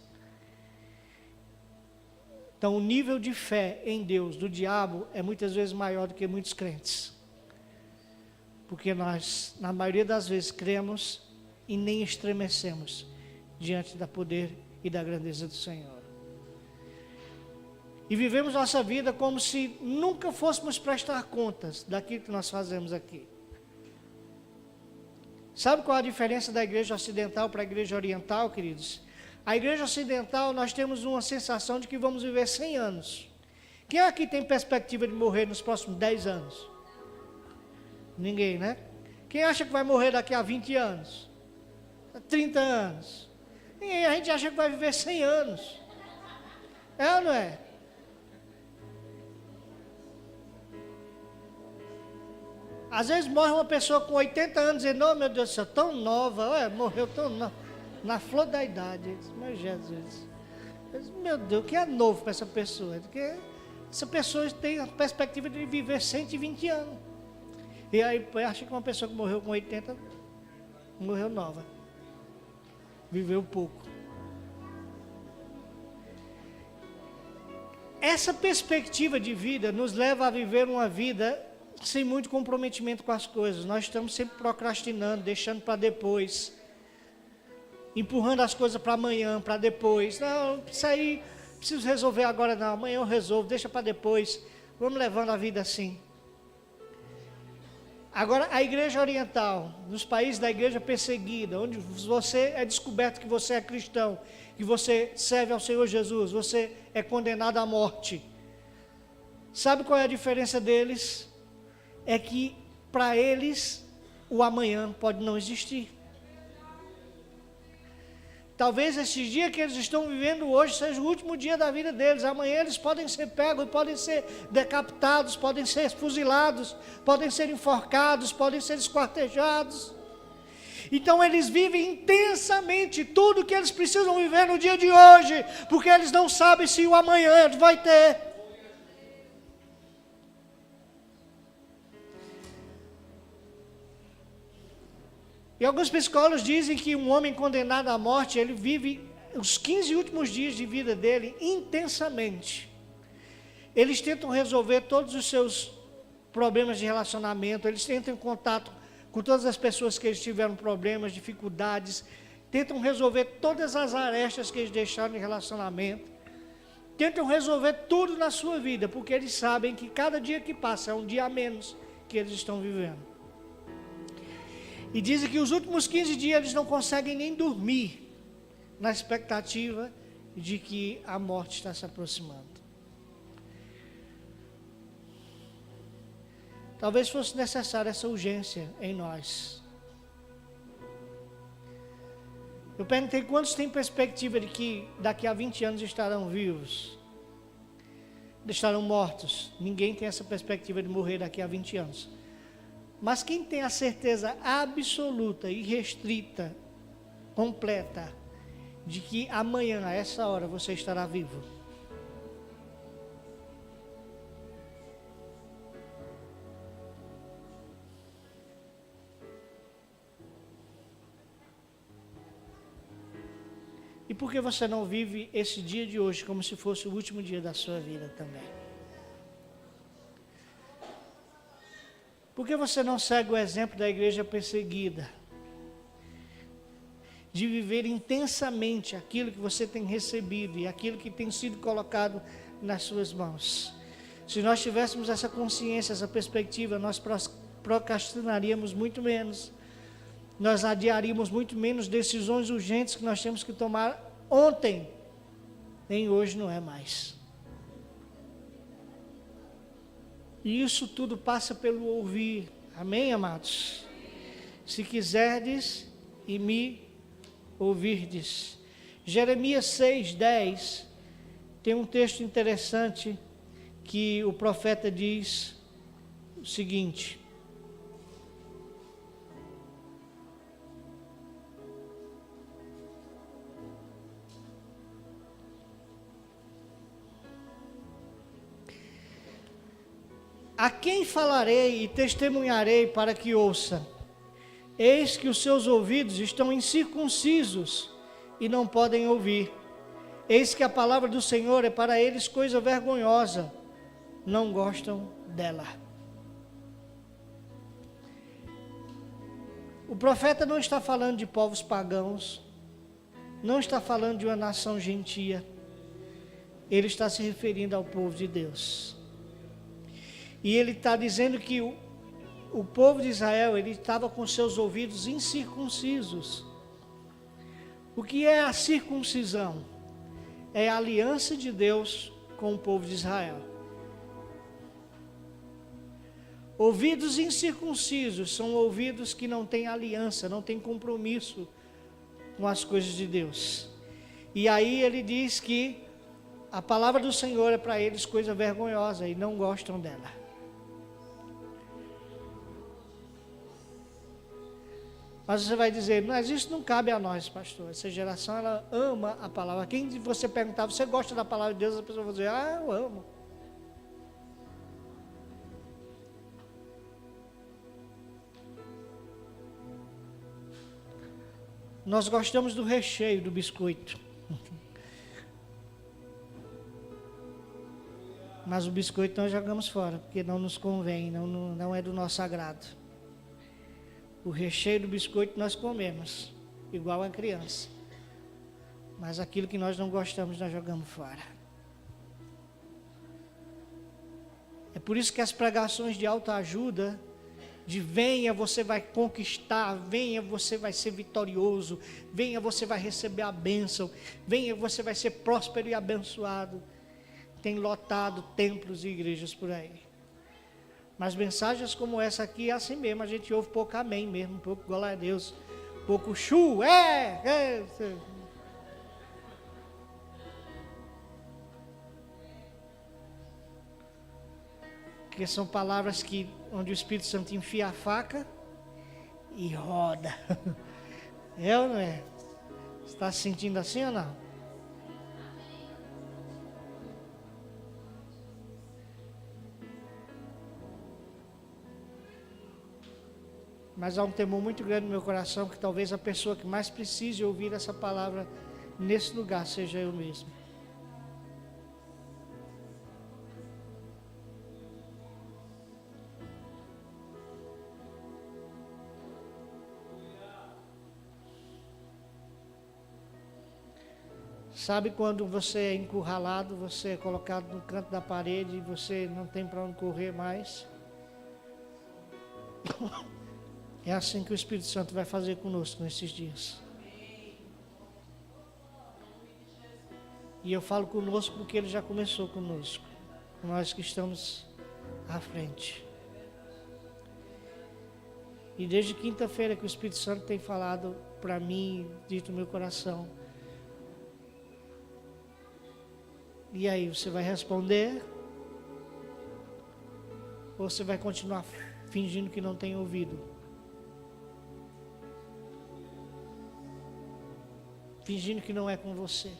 Então o nível de fé em Deus do diabo é muitas vezes maior do que muitos crentes, porque nós, na maioria das vezes, cremos e nem estremecemos diante do poder e da grandeza do Senhor. E vivemos nossa vida como se nunca fôssemos prestar contas daquilo que nós fazemos aqui. Sabe qual a diferença da igreja ocidental para a igreja oriental, queridos? A igreja ocidental, nós temos uma sensação de que vamos viver 100 anos. Quem aqui tem perspectiva de morrer nos próximos 10 anos? Ninguém, né? Quem acha que vai morrer daqui a 20 anos? 30 anos? E a gente acha que vai viver 100 anos. É ou não é? Às vezes morre uma pessoa com 80 anos e não, meu Deus do céu, tão nova, morreu tão nova, na flor da idade. Mas Jesus, meu Deus, o que é novo para essa pessoa? Porque essa pessoa tem a perspectiva de viver 120 anos. E aí acha que uma pessoa que morreu com 80, morreu nova. Viveu pouco. Essa perspectiva de vida nos leva a viver uma vida sem muito comprometimento com as coisas. Nós estamos sempre procrastinando, deixando para depois, empurrando as coisas para amanhã, para depois. Não, isso aí preciso resolver agora não, amanhã eu resolvo, deixa para depois. Vamos levando a vida assim. Agora, a igreja oriental, nos países da igreja perseguida, onde você é descoberto que você é cristão, que você serve ao Senhor Jesus, você é condenado à morte. Sabe qual é a diferença deles? É que para eles o amanhã pode não existir. Talvez esse dia que eles estão vivendo hoje seja o último dia da vida deles. Amanhã eles podem ser pegos, podem ser decapitados, podem ser fuzilados, podem ser enforcados, podem ser esquartejados. Então eles vivem intensamente tudo que eles precisam viver no dia de hoje, porque eles não sabem se o amanhã vai ter. E alguns psicólogos dizem que um homem condenado à morte, ele vive os 15 últimos dias de vida dele intensamente. Eles tentam resolver todos os seus problemas de relacionamento, eles entram em contato com todas as pessoas que eles tiveram problemas, dificuldades, tentam resolver todas as arestas que eles deixaram em relacionamento, tentam resolver tudo na sua vida, porque eles sabem que cada dia que passa é um dia a menos que eles estão vivendo. E dizem que os últimos 15 dias eles não conseguem nem dormir, na expectativa de que a morte está se aproximando. Talvez fosse necessária essa urgência em nós. Eu perguntei quantos têm perspectiva de que daqui a 20 anos estarão vivos, estarão mortos. Ninguém tem essa perspectiva de morrer daqui a 20 anos. Mas quem tem a certeza absoluta, irrestrita, completa, de que amanhã, a essa hora, você estará vivo? E por que você não vive esse dia de hoje como se fosse o último dia da sua vida também? Por que você não segue o exemplo da igreja perseguida? De viver intensamente aquilo que você tem recebido e aquilo que tem sido colocado nas suas mãos. Se nós tivéssemos essa consciência, essa perspectiva, nós procrastinaríamos muito menos. Nós adiaríamos muito menos decisões urgentes que nós temos que tomar ontem, nem hoje não é mais. E isso tudo passa pelo ouvir. Amém, amados? Se quiserdes e me ouvirdes. Jeremias 6:10 tem um texto interessante que o profeta diz o seguinte: a quem falarei e testemunharei para que ouça? Eis que os seus ouvidos estão incircuncisos e não podem ouvir. Eis que a palavra do Senhor é para eles coisa vergonhosa, não gostam dela. O profeta não está falando de povos pagãos, não está falando de uma nação gentia, ele está se referindo ao povo de Deus. E ele está dizendo que o povo de Israel, ele estava com seus ouvidos incircuncisos. O que é a circuncisão? É a aliança de Deus com o povo de Israel. Ouvidos incircuncisos são ouvidos que não têm aliança, não têm compromisso com as coisas de Deus. E aí ele diz que a palavra do Senhor é para eles coisa vergonhosa e não gostam dela. Mas você vai dizer, mas isso não cabe a nós, pastor. Essa geração, ela ama a palavra. Quem você perguntar, você gosta da palavra de Deus? A pessoa vai dizer, eu amo. Nós gostamos do recheio do biscoito. Mas o biscoito nós jogamos fora, porque não nos convém, não é do nosso agrado. O recheio do biscoito nós comemos, igual a criança. Mas aquilo que nós não gostamos, nós jogamos fora. É por isso que as pregações de autoajuda, de venha você vai conquistar, venha você vai ser vitorioso, venha você vai receber a bênção, venha você vai ser próspero e abençoado, tem lotado templos e igrejas por aí. Mas mensagens como essa aqui é assim mesmo, a gente ouve pouco amém mesmo, pouco glória a Deus, pouco chu, Porque são palavras que, onde o Espírito Santo enfia a faca e roda. É ou não é? Você está se sentindo assim ou não? Mas há um temor muito grande no meu coração que talvez a pessoa que mais precise ouvir essa palavra nesse lugar seja eu mesmo. Sabe quando você é encurralado, você é colocado no canto da parede e você não tem para onde correr mais? É assim que o Espírito Santo vai fazer conosco nesses dias. E eu falo conosco porque Ele já começou conosco. Nós que estamos à frente. E desde quinta-feira que o Espírito Santo tem falado para mim, dito no meu coração. E aí, você vai responder? Ou você vai continuar fingindo que não tem ouvido? Fingindo que não é com você?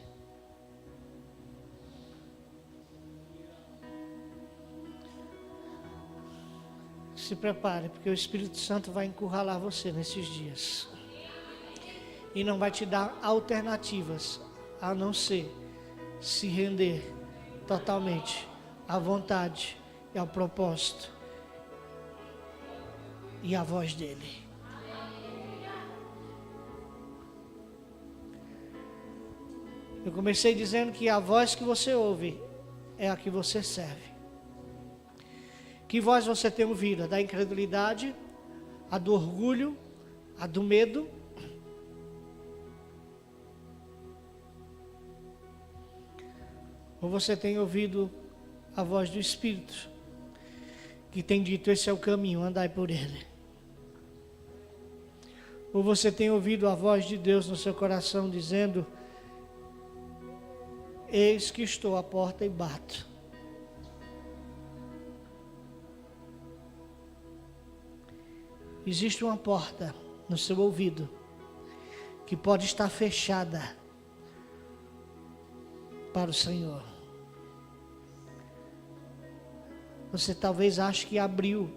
Se prepare, porque o Espírito Santo vai encurralar você nesses dias. E não vai te dar alternativas, a não ser se render totalmente à vontade e ao propósito e à voz dele. Eu comecei dizendo que a voz que você ouve é a que você serve. Que voz você tem ouvido? A da incredulidade, a do orgulho, a do medo? Ou você tem ouvido a voz do Espírito, que tem dito: esse é o caminho, andai por ele? Ou você tem ouvido a voz de Deus no seu coração dizendo: eis que estou à porta e bato. Existe uma porta no seu ouvido que pode estar fechada para o Senhor. Você talvez ache que a abriu.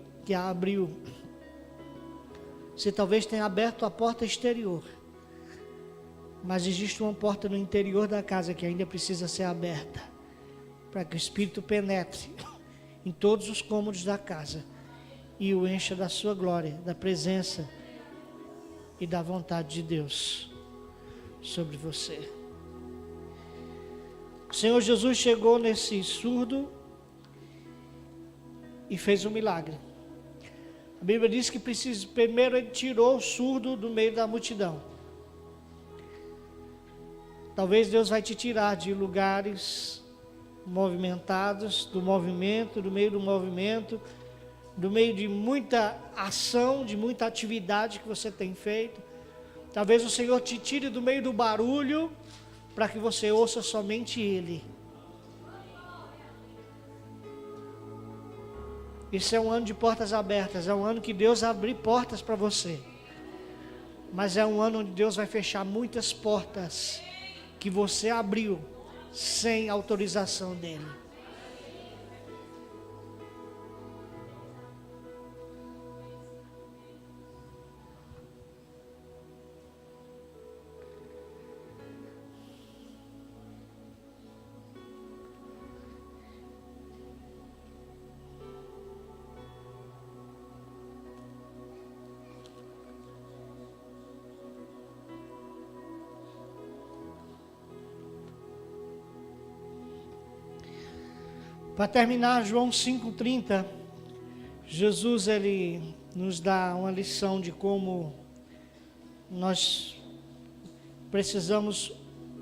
Você talvez tenha aberto a porta exterior. Mas existe uma porta no interior da casa que ainda precisa ser aberta, para que o Espírito penetre em todos os cômodos da casa e o encha da sua glória, da presença e da vontade de Deus sobre você. O Senhor Jesus chegou nesse surdo e fez um milagre. A Bíblia diz que primeiro Ele tirou o surdo do meio da multidão. Talvez Deus vai te tirar de lugares movimentados, do movimento, do meio do movimento, do meio de muita ação, de muita atividade que você tem feito. Talvez o Senhor te tire do meio do barulho, para que você ouça somente Ele. Esse é um ano de portas abertas, é um ano que Deus abre portas para você. Mas é um ano onde Deus vai fechar muitas portas que você abriu sem autorização dEle. Para terminar, João 5,30, Jesus ele nos dá uma lição de como nós precisamos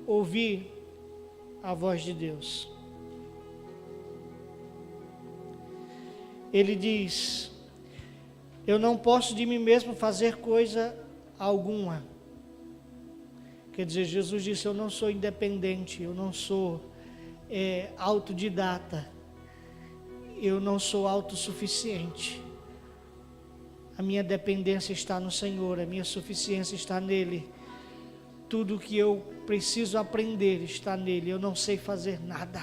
ouvir a voz de Deus. Ele diz: eu não posso de mim mesmo fazer coisa alguma. Quer dizer, Jesus disse: eu não sou independente, eu não sou autodidata. Eu não sou autossuficiente. A minha dependência está no Senhor, a minha suficiência está nele. Tudo que eu preciso aprender está nele. Eu não sei fazer nada.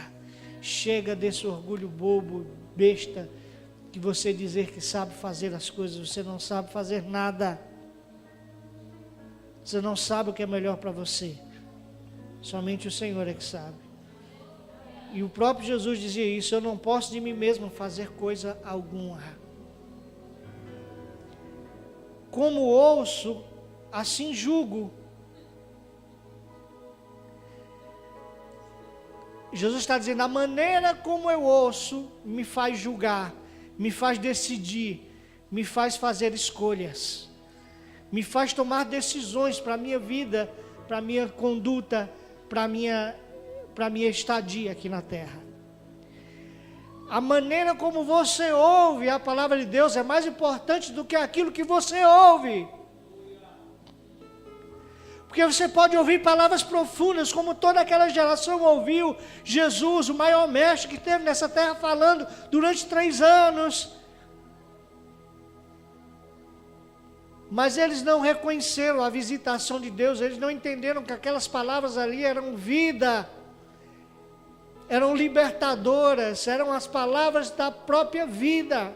Chega desse orgulho bobo, besta, que você dizer que sabe fazer as coisas. Você não sabe fazer nada. Você não sabe o que é melhor para você. Somente o Senhor é que sabe. E o próprio Jesus dizia isso: eu não posso de mim mesmo fazer coisa alguma. Como ouço, assim julgo. Jesus está dizendo, a maneira como eu ouço me faz julgar, me faz decidir, me faz fazer escolhas, me faz tomar decisões para a minha vida, para a minha conduta, para a minha estadia aqui na terra. A maneira como você ouve a palavra de Deus é mais importante do que aquilo que você ouve. Porque você pode ouvir palavras profundas, como toda aquela geração ouviu Jesus, o maior mestre que teve nessa terra, falando durante 3 anos. Mas eles não reconheceram a visitação de Deus, eles não entenderam que aquelas palavras ali eram vida, eram libertadoras, eram as palavras da própria vida.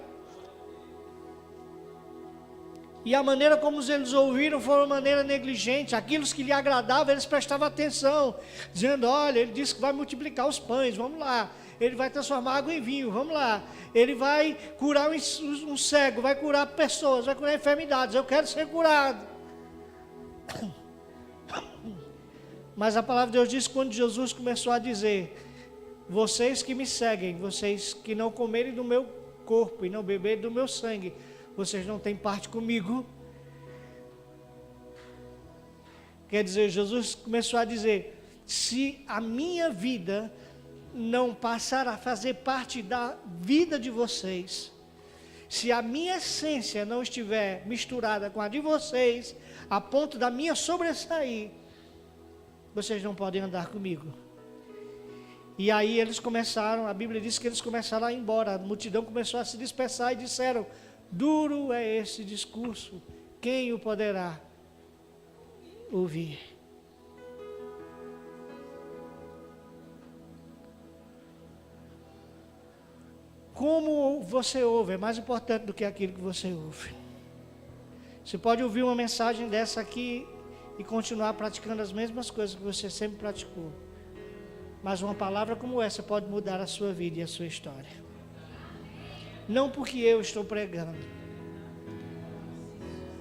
E a maneira como eles ouviram foi uma maneira negligente. Aquilo que lhe agradava, eles prestavam atenção, dizendo, olha, ele disse que vai multiplicar os pães, vamos lá. Ele vai transformar água em vinho, vamos lá. Ele vai curar um cego, vai curar pessoas, vai curar enfermidades, eu quero ser curado. Mas a palavra de Deus diz, quando Jesus começou a dizer, vocês que me seguem, vocês que não comerem do meu corpo e não beberem do meu sangue, vocês não têm parte comigo. Quer dizer, Jesus começou a dizer, se a minha vida não passar a fazer parte da vida de vocês, se a minha essência não estiver misturada com a de vocês, a ponto da minha sobressair, vocês não podem andar comigo. E aí eles começaram, a Bíblia diz que eles começaram a ir embora, a multidão começou a se dispersar e disseram, duro é esse discurso, quem o poderá ouvir? Como você ouve é mais importante do que aquilo que você ouve. Você pode ouvir uma mensagem dessa aqui e continuar praticando as mesmas coisas que você sempre praticou. Mas uma palavra como essa pode mudar a sua vida e a sua história. Não porque eu estou pregando,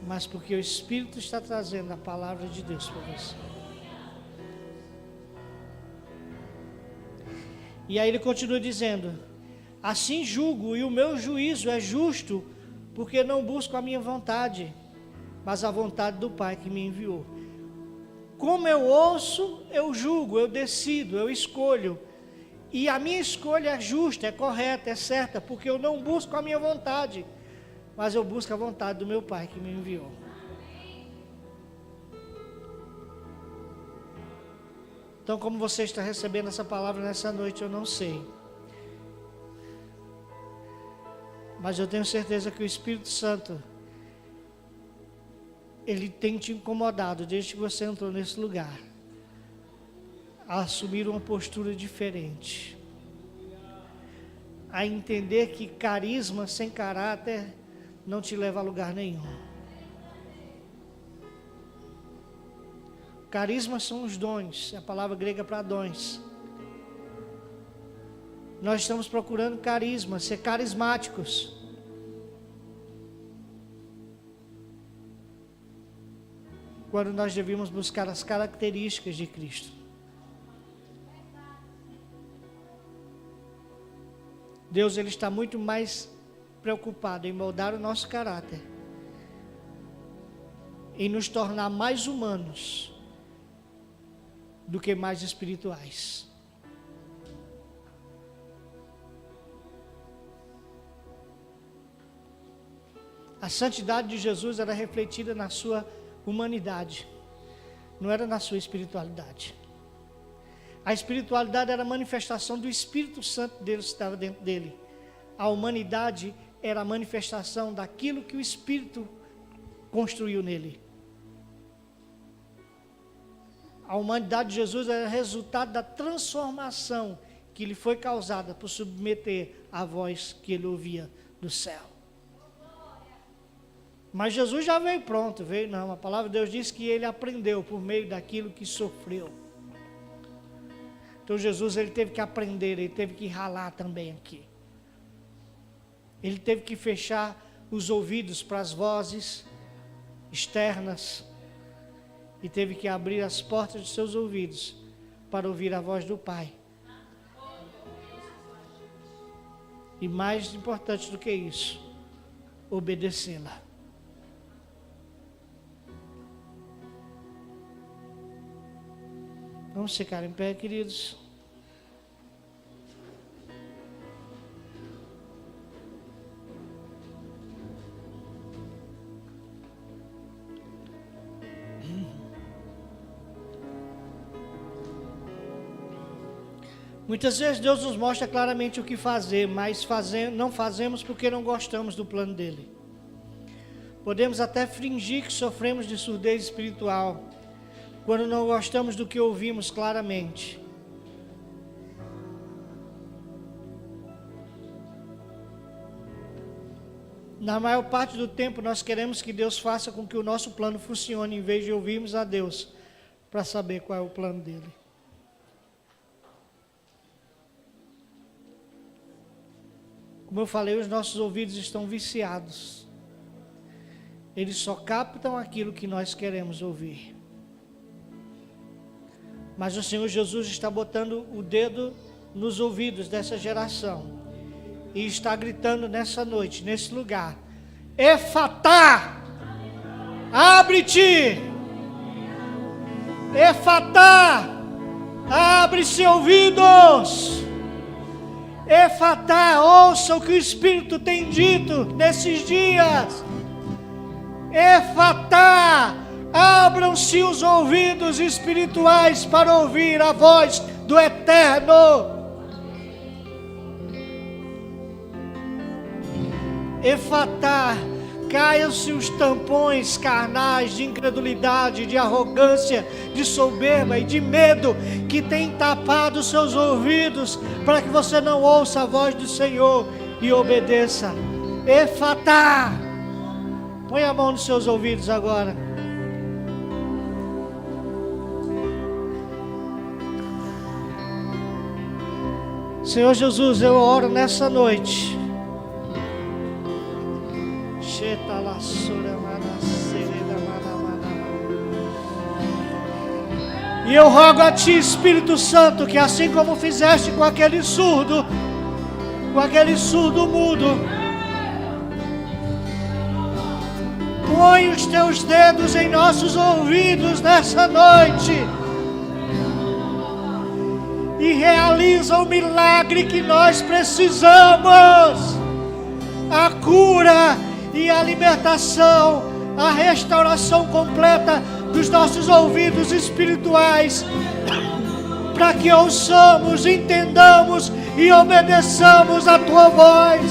mas porque o Espírito está trazendo a palavra de Deus para você. E aí ele continua dizendo, assim julgo e o meu juízo é justo, porque não busco a minha vontade, mas a vontade do Pai que me enviou. Como eu ouço, eu julgo, eu decido, eu escolho. E a minha escolha é justa, é correta, é certa, porque eu não busco a minha vontade, mas eu busco a vontade do meu Pai que me enviou. Então, como você está recebendo essa palavra nessa noite, eu não sei. Mas eu tenho certeza que o Espírito Santo, ele tem te incomodado desde que você entrou nesse lugar, a assumir uma postura diferente, a entender que carisma sem caráter não te leva a lugar nenhum. Carisma são os dons, a palavra grega para dons. Nós estamos procurando carisma, ser carismáticos. Quando nós devíamos buscar as características de Cristo. Deus, ele está muito mais preocupado em moldar o nosso caráter, em nos tornar mais humanos do que mais espirituais. A santidade de Jesus era refletida na sua humanidade, não era na sua espiritualidade. A espiritualidade era a manifestação do Espírito Santo de Deus que estava dentro dele. A humanidade era a manifestação daquilo que o Espírito construiu nele. A humanidade de Jesus era resultado da transformação que lhe foi causada por submeter à voz que ele ouvia do céu. Mas Jesus já veio pronto, veio não. A palavra de Deus diz que ele aprendeu por meio daquilo que sofreu. Então Jesus, ele teve que aprender, ele teve que ralar também aqui. Ele teve que fechar os ouvidos para as vozes externas e teve que abrir as portas de seus ouvidos para ouvir a voz do Pai, E mais importante do que isso, obedecê-la. Vamos ficar em pé, queridos. Muitas vezes Deus nos mostra claramente o que fazer, mas não fazemos porque não gostamos do plano dele. Podemos até fingir que sofremos de surdez espiritual, quando não gostamos do que ouvimos claramente. Na maior parte do tempo nós queremos que Deus faça com que o nosso plano funcione, em vez de ouvirmos a Deus para saber qual é o plano dele. Como eu falei, os nossos ouvidos estão viciados. Eles só captam aquilo que nós queremos ouvir. Mas o Senhor Jesus está botando o dedo nos ouvidos dessa geração e está gritando nessa noite, nesse lugar: Efatá, abre-te! Efatá, abre-se ouvidos! Efatá, ouça o que o Espírito tem dito nesses dias. Efatá, abram-se os ouvidos espirituais para ouvir a voz do Eterno. Efatá, caiam-se os tampões carnais de incredulidade, de arrogância, de soberba e de medo que tem tapado os seus ouvidos para que você não ouça a voz do Senhor e obedeça. Efatá, põe a mão nos seus ouvidos agora. Senhor Jesus, eu oro nessa noite. E eu rogo a Ti, Espírito Santo, que assim como fizeste com aquele surdo mudo, põe os Teus dedos em nossos ouvidos nessa noite e realiza o milagre que nós precisamos, a cura e a libertação, a restauração completa dos nossos ouvidos espirituais, para que ouçamos, entendamos e obedeçamos a Tua voz,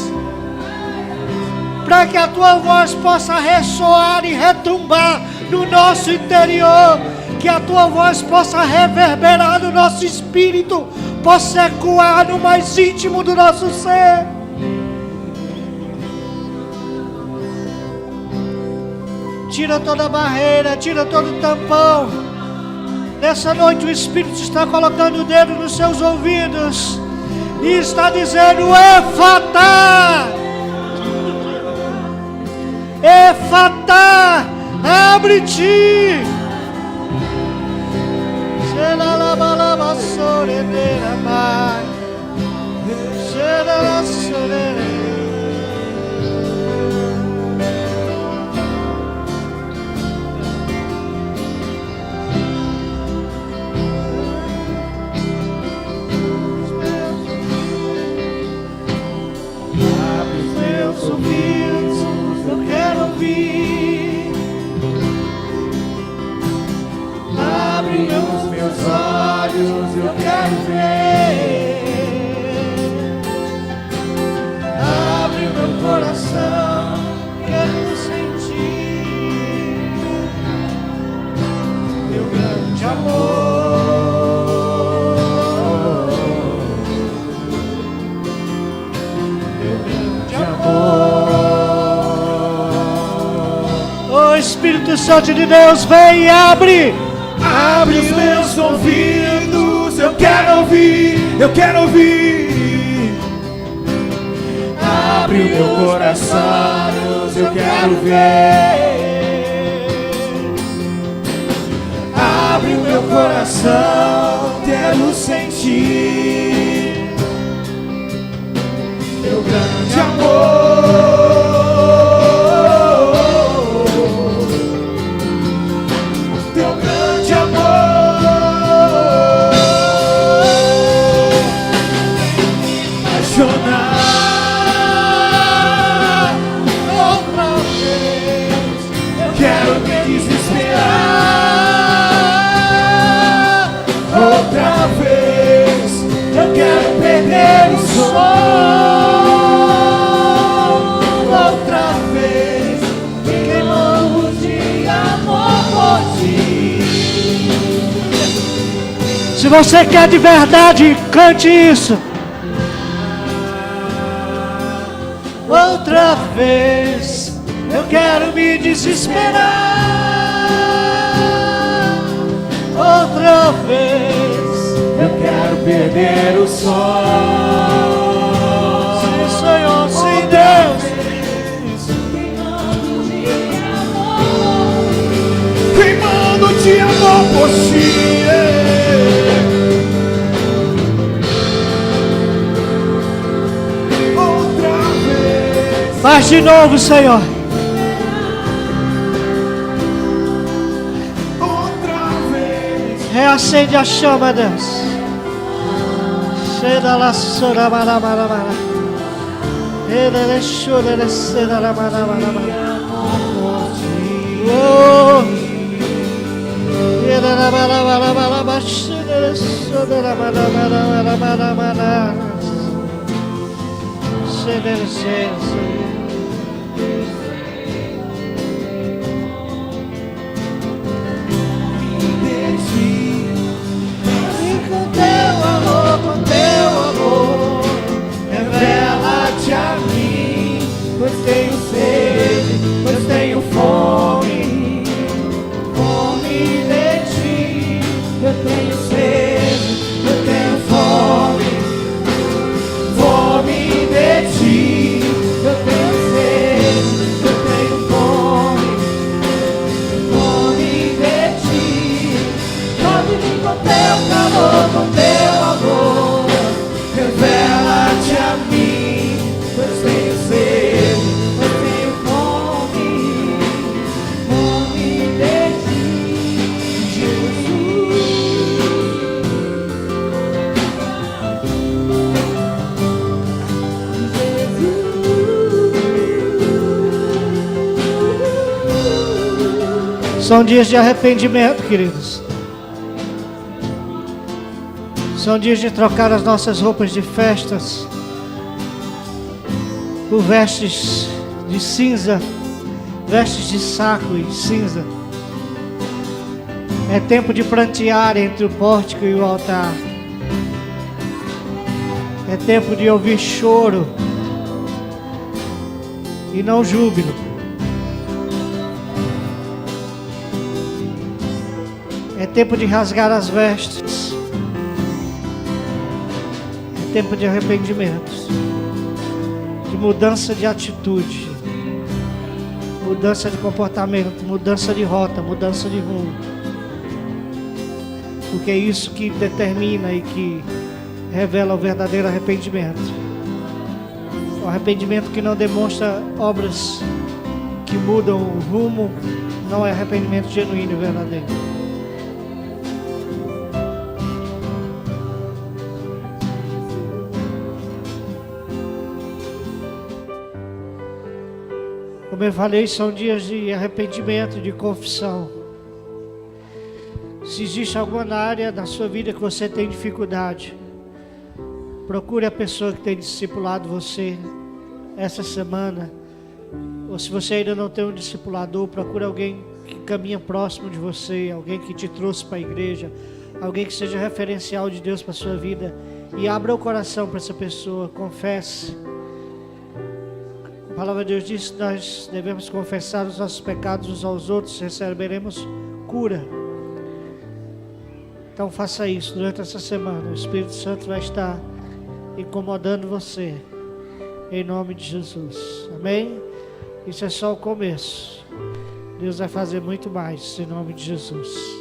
para que a Tua voz possa ressoar e retumbar no nosso interior, que a Tua voz possa reverberar no nosso espírito, possa ecoar no mais íntimo do nosso ser. Tira toda barreira, tira todo tampão. Nessa noite o Espírito está colocando o dedo nos seus ouvidos e está dizendo: Efatá, Efatá, abre-te. Ouvidos, eu quero ouvir. Abre os meus olhos, eu quero ver. Abre o meu coração, quero sentir teu grande amor, teu grande amor. Oh Espírito Santo de Deus, vem e abre os meus ouvidos, eu quero ouvir, eu quero ouvir. Abre o meu coração, eu quero ver. Abre o meu coração, quero sentir teu grande apaixonar outra vez. Eu quero me desesperar outra vez. Eu quero perder o som outra vez. Queimando de amor por ti. Se você quer de verdade, cante isso. Outra vez, eu quero me desesperar. Outra vez, eu quero perder o sol. Sim, Senhor, sim, Deus. Queimando de amor por ti. Faz de novo, Senhor. Outra vez. Reacende a chama, Deus. Seda la sora mara mara mara. Ele chora le seda la mara mara mara. Oh. Ele la mara mara mara mara. Ele soda la mara mara mara mara mara. Seda le seda. Com teu amor, revela-te a mim, pois tenho sede, pois tenho fome, fome de ti. Eu tenho sede, eu tenho fome, fome de ti. Eu tenho sede, eu tenho fome, fome de ti. Cobre-me com teu calor, com teu amor, revela-te a mim, pois tenho sede, pois tenho fome, fome de ti, Jesus. São dias de arrependimento, queridos. São dias de trocar as nossas roupas de festas por vestes de cinza, vestes de saco e cinza. É tempo de prantear entre o pórtico e o altar. É tempo de ouvir choro e não júbilo. É tempo de rasgar as vestes. Tempo de arrependimento, de mudança de atitude, mudança de comportamento, mudança de rota, mudança de rumo. Porque é isso que determina e que revela o verdadeiro arrependimento. O arrependimento que não demonstra obras que mudam o rumo não é arrependimento genuíno e verdadeiro. Como eu falei, são dias de arrependimento, de confissão. Se existe alguma área da sua vida que você tem dificuldade, procure a pessoa que tem discipulado você essa semana. Ou se você ainda não tem um discipulador, procure alguém que caminha próximo de você, alguém que te trouxe para a igreja, alguém que seja referencial de Deus para a sua vida. E abra o coração para essa pessoa, confesse. A palavra de Deus diz que nós devemos confessar os nossos pecados uns aos outros, receberemos cura. Então faça isso durante essa semana. O Espírito Santo vai estar incomodando você, em nome de Jesus. Amém? Isso é só o começo. Deus vai fazer muito mais, em nome de Jesus.